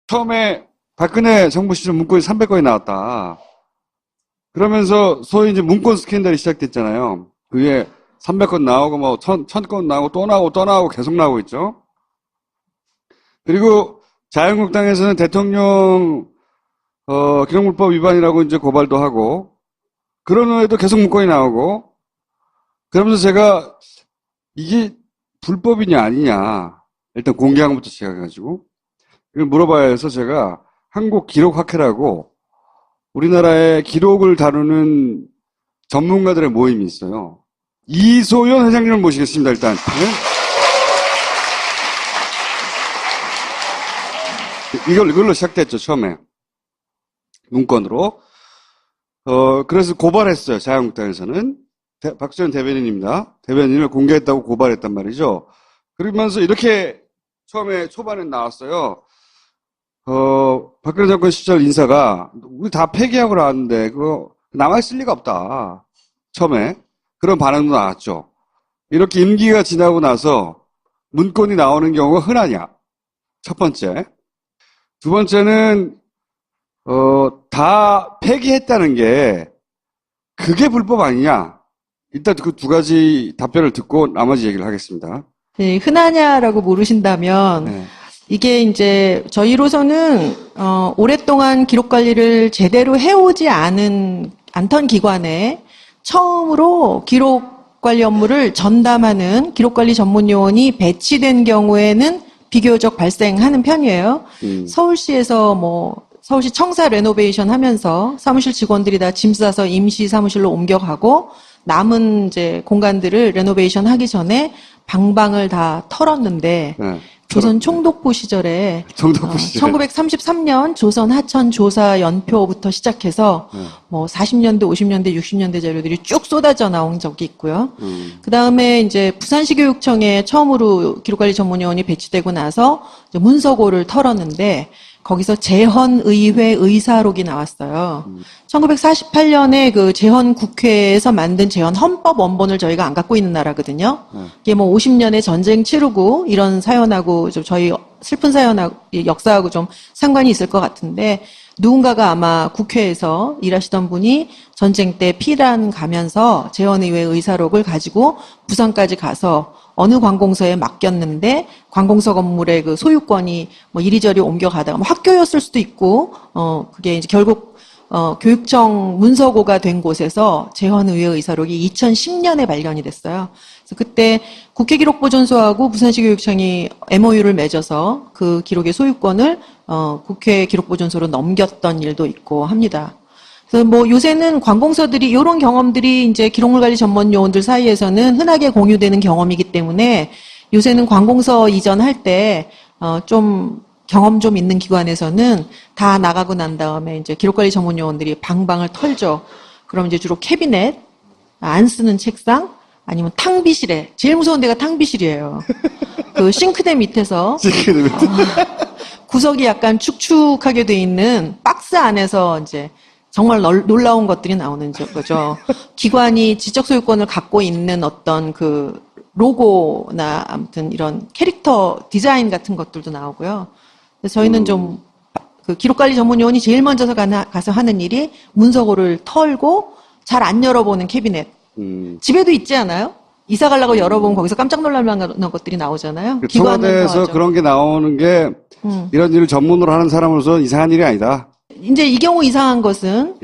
처음에 박근혜 정부 시절 문건이 300건이 나왔다. 그러면서 소위 이제 문건 스캔들이 시작됐잖아요. 그게 300건 나오고 뭐 1000건 나오고 또 나오고 또 나오고 계속 나오고 있죠. 그리고 자유한국당에서는 대통령 기록물법 위반이라고 이제 고발도 하고 그런 후에도 계속 문건이 나오고 그러면서 제가 이게 불법이냐 아니냐 일단 공개한 것부터 시작해가지고 이걸 물어봐야 해서 제가 한국기록학회라고 우리나라의 기록을 다루는 전문가들의 모임이 있어요. 이소연 회장님을 모시겠습니다. 일단 네? 이걸로 시작됐죠. 처음에 문건으로 그래서 고발했어요. 자유한국당에서는 박지원 대변인입니다. 대변인을 공개했다고 고발했단 말이죠. 그러면서 이렇게 처음에 초반에 나왔어요. 박근혜 정권 시절 인사가 우리 다 폐기하고 나왔는데 그거 남아있을 리가 없다. 처음에 그런 반응도 나왔죠. 이렇게 임기가 지나고 나서 문건이 나오는 경우가 흔하냐. 첫 번째. 두 번째는 다 폐기했다는 게 그게 불법 아니냐. 일단 그 두 가지 답변을 듣고 나머지 얘기를 하겠습니다. 네, 흔하냐라고 물으신다면 네. 이게 이제 저희로서는 오랫동안 기록 관리를 제대로 해오지 않던 기관에 처음으로 기록 관리 업무를 전담하는 기록 관리 전문 요원이 배치된 경우에는 비교적 발생하는 편이에요. 서울시에서 서울시 청사 레노베이션 하면서 사무실 직원들이 다 짐 싸서 임시 사무실로 옮겨가고 남은 이제 공간들을 레노베이션 하기 전에 방방을 다 털었는데 네. 조선 총독부 시절에 1933년 조선 하천 조사 연표부터 시작해서 40년대, 50년대, 60년대 자료들이 쭉 쏟아져 나온 적이 있고요. 그 다음에 이제 부산시 교육청에 처음으로 기록관리 전문요원이 배치되고 나서 이제 문서고를 털었는데 거기서 재헌의회 의사록이 나왔어요. 1948년에 그 재헌국회에서 만든 재헌헌법 원본을 저희가 안 갖고 있는 나라거든요. 이게 50년의 전쟁 치르고 이런 사연하고 좀 저희 슬픈 사연하고 역사하고 좀 상관이 있을 것 같은데 누군가가 아마 국회에서 일하시던 분이 전쟁 때 피난 가면서 재헌의회 의사록을 가지고 부산까지 가서 어느 관공서에 맡겼는데 관공서 건물의 그 소유권이 이리저리 옮겨가다가 학교였을 수도 있고 그게 이제 결국 교육청 문서고가 된 곳에서 재헌의회 의사록이 2010년에 발견이 됐어요. 그래서 그때 국회기록보존소하고 부산시 교육청이 MOU를 맺어서 그 기록의 소유권을 국회 기록보존소로 넘겼던 일도 있고 합니다. 그래서 요새는 관공서들이 이런 경험들이 이제 기록물관리 전문 요원들 사이에서는 흔하게 공유되는 경험이기 때문에 요새는 관공서 이전할 때 좀 경험 좀 있는 기관에서는 다 나가고 난 다음에 이제 기록관리 전문 요원들이 방방을 털죠. 그럼 이제 주로 캐비넷, 안 쓰는 책상, 아니면 탕비실에 제일 무서운 데가 탕비실이에요. 그 싱크대 밑에서 구석이 약간 축축하게 돼 있는 박스 안에서 이제 정말 놀라운 것들이 나오는 거죠. 기관이 지적 소유권을 갖고 있는 어떤 그 로고나 아무튼 이런 캐릭터 디자인 같은 것들도 나오고요. 그래서 저희는 좀 그 기록관리 전문 요원이 제일 먼저 가서 하는 일이 문서고를 털고 잘 안 열어보는 캐비넷. 집에도 있지 않아요? 이사 가려고 열어보면 거기서 깜짝 놀랄 만한 것들이 나오잖아요. 청와대에서 그런 게 나오는 게 이런 일을 전문으로 하는 사람으로서 이상한 일이 아니다. 이제 이 경우 이상한 것은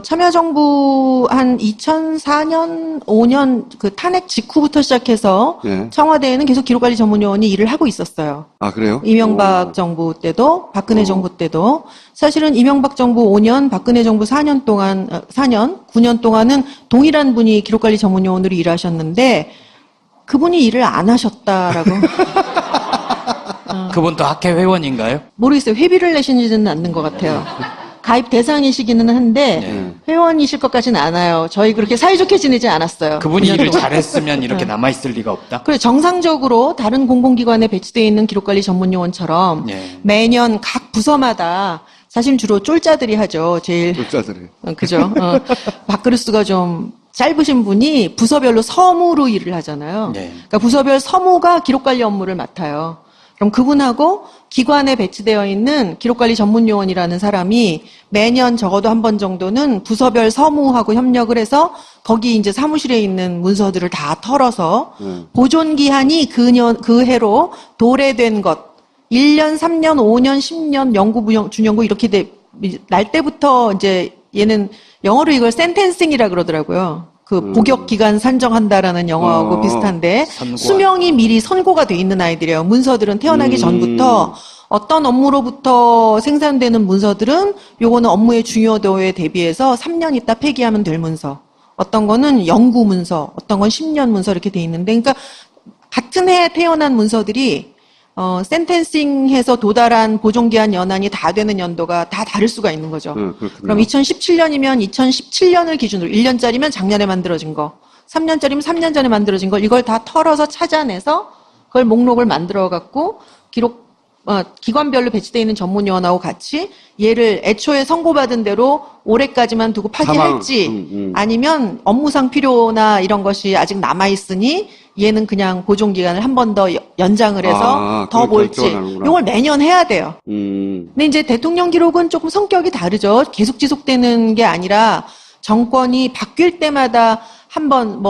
참여정부 한 2004년, 5년 그 탄핵 직후부터 시작해서 청와대에는 계속 기록관리 전문요원이 일을 하고 있었어요. 아 그래요? 이명박 정부 때도 박근혜 정부 때도 사실은 이명박 정부 5년, 박근혜 정부 4년 동안 9년 동안은 동일한 분이 기록관리 전문요원으로 일하셨는데 그분이 일을 안 하셨다라고. 그분도 학회 회원인가요? 모르겠어요. 회비를 내시지는 않는 것 같아요. 가입 대상이시기는 한데 회원이실 것 같지는 않아요. 저희 그렇게 사이좋게 지내지 않았어요. 그분이 일을 잘했으면 이렇게 남아있을 리가 없다? 그래 정상적으로 다른 공공기관에 배치되어 있는 기록관리 전문요원처럼 매년 각 부서마다 사실 주로 쫄자들이 하죠. 제일 쫄자들이. 그죠. 밥그릇수가 좀 짧으신 분이 부서별로 서무로 일을 하잖아요. 그러니까 부서별 서무가 기록관리 업무를 맡아요. 그럼 그분하고 기관에 배치되어 있는 기록관리 전문요원이라는 사람이 매년 적어도 한 번 정도는 부서별 서무하고 협력을 해서 거기 이제 사무실에 있는 문서들을 다 털어서 보존 기한이 그 해로 도래된 것 1년, 3년, 5년, 10년 영구, 준영구 이렇게 날 때부터 이제 얘는 영어로 이걸 센텐싱이라 그러더라고요. 그 복역 기간 산정한다라는 영어하고 비슷한데 선고한. 수명이 미리 선고가 돼 있는 아이들이에요. 문서들은 태어나기 전부터 어떤 업무로부터 생산되는 문서들은 요거는 업무의 중요도에 대비해서 3년 있다 폐기하면 될 문서. 어떤 거는 연구 문서, 어떤 건 10년 문서 이렇게 돼 있는데 그러니까 같은 해에 태어난 문서들이 센텐싱해서 도달한 보존기한 연한이 다 되는 연도가 다 다를 수가 있는 거죠. 그럼 2017년이면 2017년을 기준으로 1년짜리면 작년에 만들어진 거, 3년짜리면 3년 전에 만들어진 걸 이걸 다 털어서 찾아내서 그걸 목록을 만들어 갖고 기관별로 배치되어 있는 전문요원하고 같이 얘를 애초에 선고받은 대로 올해까지만 두고 파기할지 아니면 업무상 필요나 이런 것이 아직 남아있으니 얘는 그냥 보존기간을 한 번 더 연장을 해서 더 볼지 이걸 매년 해야 돼요. 근데 이제 대통령 기록은 조금 성격이 다르죠. 계속 지속되는 게 아니라 정권이 바뀔 때마다 한번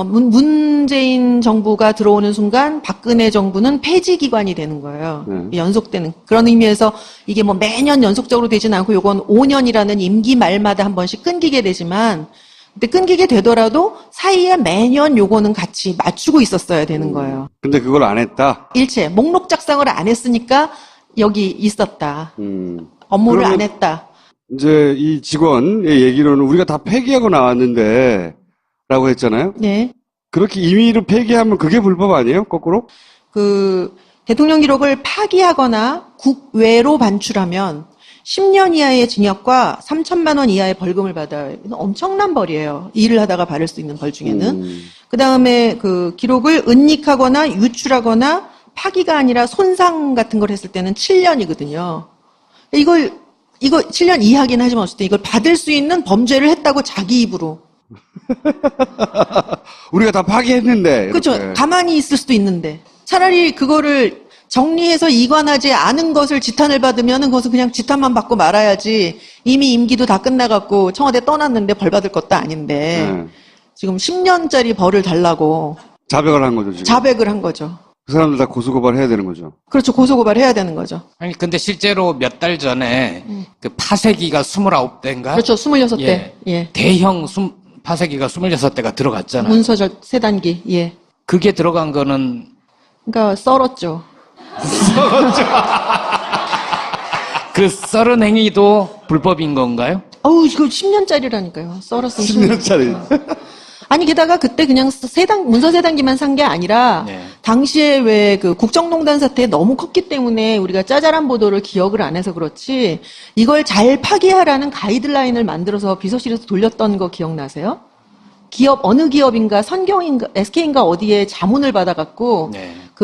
문재인 정부가 들어오는 순간 박근혜 정부는 폐지 기관이 되는 거예요. 연속되는. 그런 의미에서 이게 매년 연속적으로 되진 않고 요건 5년이라는 임기 말마다 한 번씩 끊기게 되지만 근데 끊기게 되더라도 사이에 매년 요거는 같이 맞추고 있었어야 되는 거예요. 근데 그걸 안 했다? 일체. 목록 작성을 안 했으니까 여기 있었다. 업무를 안 했다. 이제 이 직원의 얘기로는 우리가 다 폐기하고 나왔는데 라고 했잖아요. 네. 그렇게 임의로 폐기하면 그게 불법 아니에요? 거꾸로? 대통령 기록을 파기하거나 국외로 반출하면 10년 이하의 징역과 3천만 원 이하의 벌금을 받아요. 엄청난 벌이에요. 일을 하다가 받을 수 있는 벌 중에는. 그 다음에 기록을 은닉하거나 유출하거나 파기가 아니라 손상 같은 걸 했을 때는 7년이거든요. 이거 7년 이하긴 하지만 어쨌든 이걸 받을 수 있는 범죄를 했다고 자기 입으로. 우리가 다 파기했는데. 그렇죠. 가만히 있을 수도 있는데. 차라리 그거를 정리해서 이관하지 않은 것을 지탄을 받으면 그것은 그냥 지탄만 받고 말아야지. 이미 임기도 다 끝나갖고 청와대 떠났는데 벌 받을 것도 아닌데. 지금 10년짜리 벌을 달라고. 자백을 한 거죠, 지금. 자백을 한 거죠. 그 사람들 다 고소고발 해야 되는 거죠. 그렇죠. 고소고발 해야 되는 거죠. 아니, 근데 실제로 몇 달 전에 그 파쇄기가 29대인가? 그렇죠. 26대. 예. 대형 파쇄기가 26대가 들어갔잖아요. 문서절 세단기. 예. 그게 들어간 거는 그러니까 썰었죠. 그 썰은 행위도 불법인 건가요? 이거 10년짜리라니까요. 썰었으면 10년짜리. 아니 게다가 그때 그냥 문서 세단기만 산 게 아니라 당시에 왜 국정농단 사태 너무 컸기 때문에 우리가 짜잘한 보도를 기억을 안 해서 그렇지 이걸 잘 파기하라는 가이드라인을 만들어서 비서실에서 돌렸던 거 기억나세요? 어느 기업인가 선경인가 SK인가 어디에 자문을 받아갖고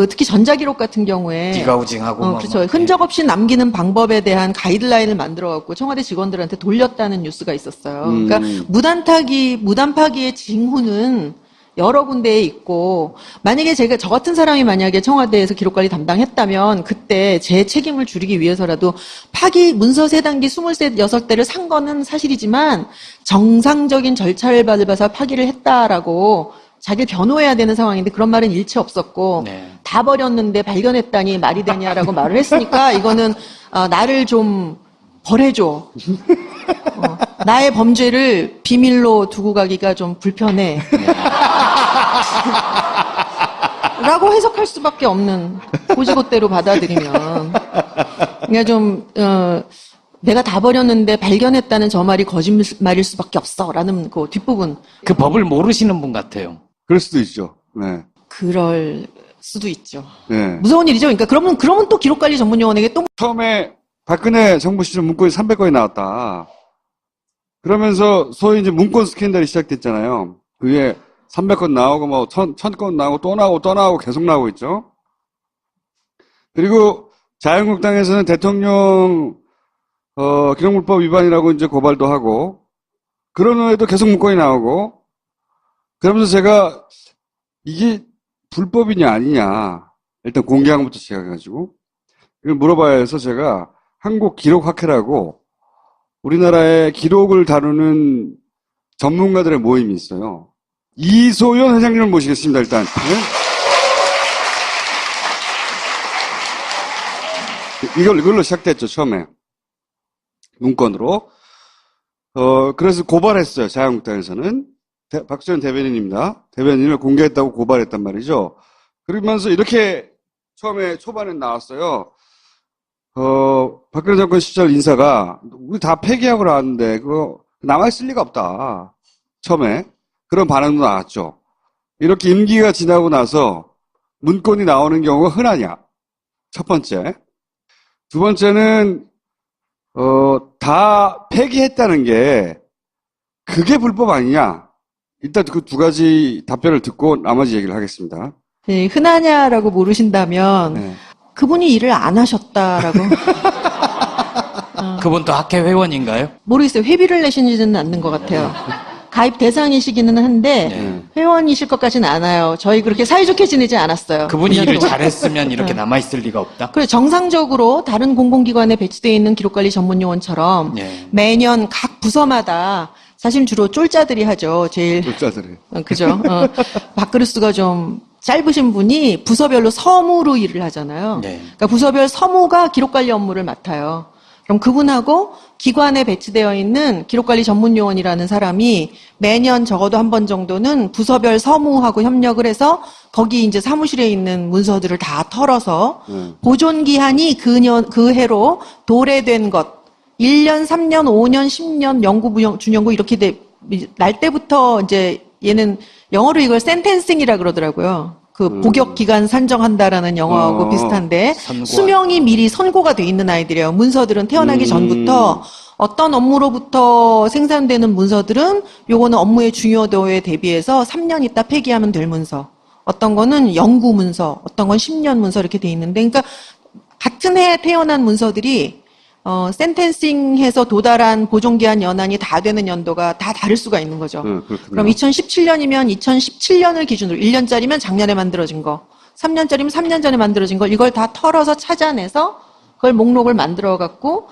특히 전자기록 같은 경우에 디가우징하고 그렇죠. 흔적 없이 남기는 방법에 대한 가이드라인을 만들어갖고 청와대 직원들한테 돌렸다는 뉴스가 있었어요. 그러니까 무단 파기의 징후는 여러 군데에 있고 만약에 저 같은 사람이 만약에 청와대에서 기록관리 담당했다면 그때 제 책임을 줄이기 위해서라도 문서 세단기 26대를 산 거는 사실이지만 정상적인 절차를 밟아서 파기를 했다라고 자기를 변호해야 되는 상황인데 그런 말은 일체 없었고 다 버렸는데 발견했다니 말이 되냐라고 말을 했으니까 이거는 나를 좀 벌해줘. 나의 범죄를 비밀로 두고 가기가 좀 불편해. 라고 해석할 수밖에 없는 고지고대로 받아들이면 그러니까 좀 내가 다 버렸는데 발견했다는 저 말이 거짓말일 수밖에 없어라는 그 뒷부분. 그 법을 모르시는 분 같아요. 그럴 수도 있죠. 네. 그럴 수도 있죠. 네. 무서운 일이죠. 그러니까 그러면 또 기록관리 전문요원에게 또 처음에 박근혜 정부 시절 문건이 300건이 나왔다. 그러면서 소위 이제 문건 스캔들이 시작됐잖아요. 그게 300건 나오고 1000건 나오고 또 나오고 계속 나오고 있죠. 그리고 자유한국당에서는 대통령 기록물법 위반이라고 이제 고발도 하고 그런 후에도 계속 문건이 나오고 그러면서 제가 이게 불법이냐 아니냐 일단 공개한 것부터 시작해가지고 이걸 물어봐야 해서 제가 한국기록학회라고 우리나라의 기록을 다루는 전문가들의 모임이 있어요. 이소연 회장님을 모시겠습니다. 일단. 네? 이걸로 시작됐죠, 처음에. 문건으로. 그래서 고발했어요, 자유한국당에서는. 박지원 대변인입니다. 대변인을 공개했다고 고발했단 말이죠. 그러면서 이렇게 처음에 초반에 나왔어요. 박근혜 정권 시절 인사가 우리 다 폐기하고 나왔는데 그거 남아있을 리가 없다. 처음에. 그런 반응도 나왔죠. 이렇게 임기가 지나고 나서 문건이 나오는 경우가 흔하냐. 첫 번째. 두 번째는 다 폐기했다는 게 그게 불법 아니냐. 일단 그 두 가지 답변을 듣고 나머지 얘기를 하겠습니다. 네, 흔하냐라고 물으신다면 네. 그분이 일을 안 하셨다라고. 그분도 학회 회원인가요? 모르겠어요. 회비를 내시지는 않는 것 같아요. 가입 대상이시기는 한데 네. 회원이실 것 같지는 않아요. 저희 그렇게 사이좋게 지내지 않았어요. 그분이 9년 일을 동안. 잘했으면 이렇게 남아있을 리가 없다? 그래 정상적으로 다른 공공기관에 배치되어 있는 기록관리 전문요원처럼 네. 매년 각 부서마다 사실 주로 쫄자들이 하죠. 제일 독자들이. 그죠. 밥그릇수가 좀 짧으신 분이 부서별로 서무로 일을 하잖아요. 네. 그러니까 부서별 서무가 기록관리 업무를 맡아요. 그럼 그분하고 기관에 배치되어 있는 기록관리 전문요원이라는 사람이 매년 적어도 한 번 정도는 부서별 서무하고 협력을 해서 거기 이제 사무실에 있는 문서들을 다 털어서 보존 기한이 그 해로 도래된 것 1년, 3년, 5년, 10년 연구, 준연구 이렇게 날 때부터 이제 얘는 영어로 이걸 센텐싱이라 그러더라고요. 그 복역 기간 산정한다라는 영어하고 비슷한데 선고한. 수명이 미리 선고가 돼 있는 아이들이에요. 문서들은 태어나기 전부터 어떤 업무로부터 생산되는 문서들은 요거는 업무의 중요도에 대비해서 3년 있다 폐기하면 될 문서. 어떤 거는 연구 문서, 어떤 건 10년 문서 이렇게 돼 있는데 그러니까 같은 해에 태어난 문서들이 센텐싱해서 도달한 보존기한 연한이 다 되는 연도가 다 다를 수가 있는 거죠. 그렇군요. 그럼 2017년이면 2017년을 기준으로 1년짜리면 작년에 만들어진 거, 3년짜리면 3년 전에 만들어진 걸 이걸 다 털어서 찾아내서 그걸 목록을 만들어 갖고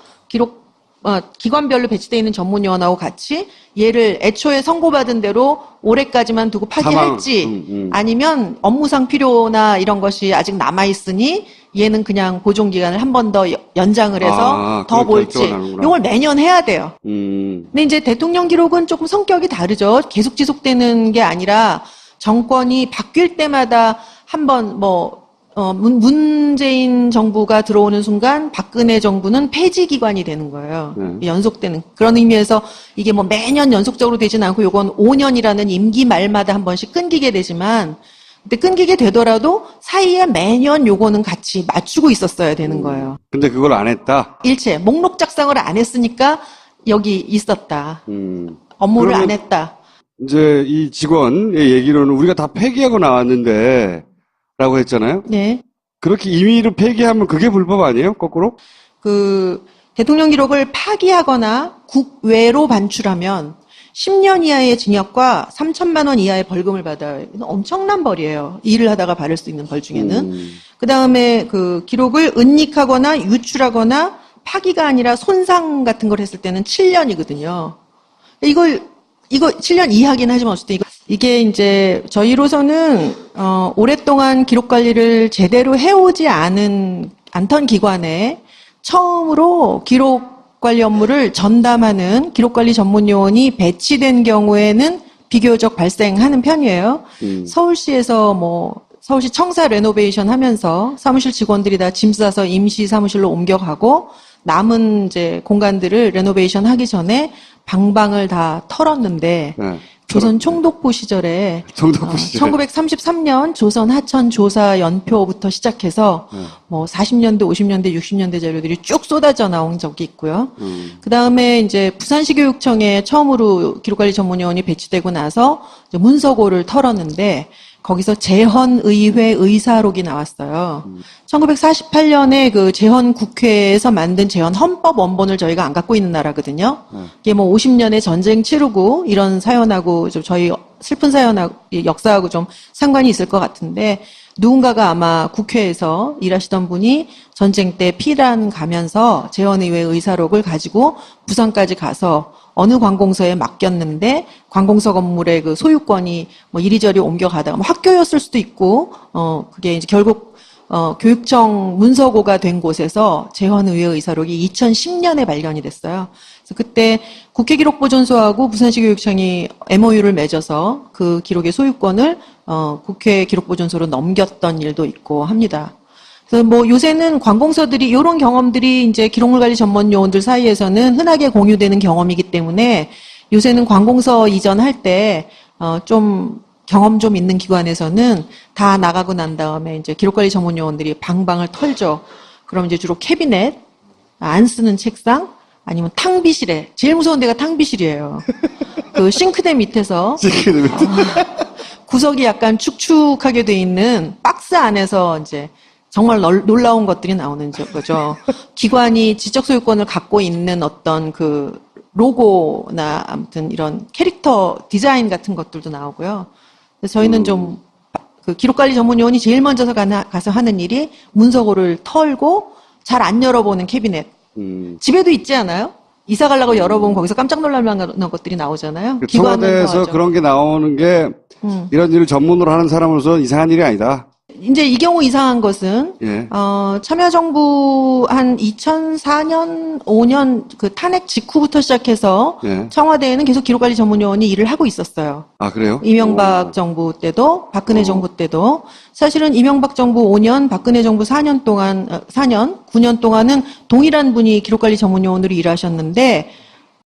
기관별로 배치되어 있는 전문요원하고 같이 얘를 애초에 선고받은 대로 올해까지만 두고 파기할지 아니면 업무상 필요나 이런 것이 아직 남아있으니 얘는 그냥 보존기간을 한 번 더 연장을 해서 더 그걸 볼지 결정하는구나. 이걸 매년 해야 돼요. 근데 이제 대통령 기록은 조금 성격이 다르죠. 계속 지속되는 게 아니라 정권이 바뀔 때마다 한번 문재인 정부가 들어오는 순간 박근혜 정부는 폐지 기관이 되는 거예요. 연속되는. 그런 의미에서 이게 뭐 매년 연속적으로 되진 않고 요건 5년이라는 임기 말마다 한 번씩 끊기게 되지만 근데 끊기게 되더라도 사이에 매년 요거는 같이 맞추고 있었어야 되는 거예요. 근데 그걸 안 했다? 일체 목록 작성을 안 했으니까 여기 있었다. 업무를 안 했다. 이제 이 직원의 얘기로는 우리가 다 폐기하고 나왔는데 라고 했잖아요. 네. 그렇게 임의로 폐기하면 그게 불법 아니에요? 거꾸로? 대통령 기록을 파기하거나 국외로 반출하면 10년 이하의 징역과 3천만 원 이하의 벌금을 받아요. 엄청난 벌이에요. 일을 하다가 받을 수 있는 벌 중에는. 그 다음에 기록을 은닉하거나 유출하거나 파기가 아니라 손상 같은 걸 했을 때는 7년이거든요. 이거 7년 이하긴 하지만 어쨌든 이게 이제 저희로서는 오랫동안 기록 관리를 제대로 해오지 않던 기관에 처음으로 기록 관리 업무를 전담하는 기록관리 전문요원이 배치된 경우에는 비교적 발생하는 편이에요. 서울시에서 서울시 청사 레노베이션 하면서 사무실 직원들이 다 짐 싸서 임시 사무실로 옮겨가고 남은 이제 공간들을 레노베이션 하기 전에 방방을 다 털었는데 네. 조선 총독부 시절에 1933년 조선 하천 조사 연표부터 시작해서 40년대, 50년대, 60년대 자료들이 쭉 쏟아져 나온 적이 있고요. 그 다음에 이제 부산시 교육청에 처음으로 기록관리 전문요원이 배치되고 나서 이제 문서고를 털었는데 거기서 재헌의회 의사록이 나왔어요. 1948년에 그 재헌국회에서 만든 재헌헌법 원본을 저희가 안 갖고 있는 나라거든요. 이게 50년의 전쟁 치르고 이런 사연하고 좀 저희 슬픈 사연하고 역사하고 좀 상관이 있을 것 같은데 누군가가 아마 국회에서 일하시던 분이 전쟁 때 피란 가면서 재헌의회 의사록을 가지고 부산까지 가서 어느 관공서에 맡겼는데 관공서 건물의 그 소유권이 뭐 이리저리 옮겨가다가 뭐 학교였을 수도 있고 그게 이제 결국 교육청 문서고가 된 곳에서 재헌의회 의사록이 2010년에 발견이 됐어요. 그래서 그때 국회기록보존소하고 부산시 교육청이 MOU를 맺어서 그 기록의 소유권을 국회 기록보존소로 넘겼던 일도 있고 합니다. 그래서 뭐 요새는 관공서들이 이런 경험들이 이제 기록물관리 전문 요원들 사이에서는 흔하게 공유되는 경험이기 때문에 요새는 관공서 이전할 때 좀 경험 좀 있는 기관에서는 다 나가고 난 다음에 이제 기록관리 전문 요원들이 방방을 털죠. 그럼 이제 주로 캐비넷, 안 쓰는 책상, 아니면 탕비실에 제일 무서운 데가 탕비실이에요. 그 싱크대 밑에서 구석이 약간 축축하게 돼 있는 박스 안에서 이제 정말 놀라운 것들이 나오는 거죠. 기관이 지적 소유권을 갖고 있는 어떤 그 로고나 아무튼 이런 캐릭터 디자인 같은 것들도 나오고요. 그래서 저희는 좀 그 기록관리 전문 요원이 제일 먼저 가서 하는 일이 문서고를 털고 잘 안 열어보는 캐비넷. 집에도 있지 않아요? 이사 가려고 열어보면 거기서 깜짝 놀랄 만한 것들이 나오잖아요. 그 청와대에서 그런 게 나오는 게 이런 일을 전문으로 하는 사람으로서 이상한 일이 아니다. 이제 이 경우 이상한 것은 참여정부 한 2004년, 5년 그 탄핵 직후부터 시작해서 청와대에는 계속 기록관리 전문요원이 일을 하고 있었어요. 아, 그래요? 이명박 정부 때도 박근혜 정부 때도 사실은 이명박 정부 5년, 박근혜 정부 4년 동안 9년 동안은 동일한 분이 기록관리 전문요원으로 일하셨는데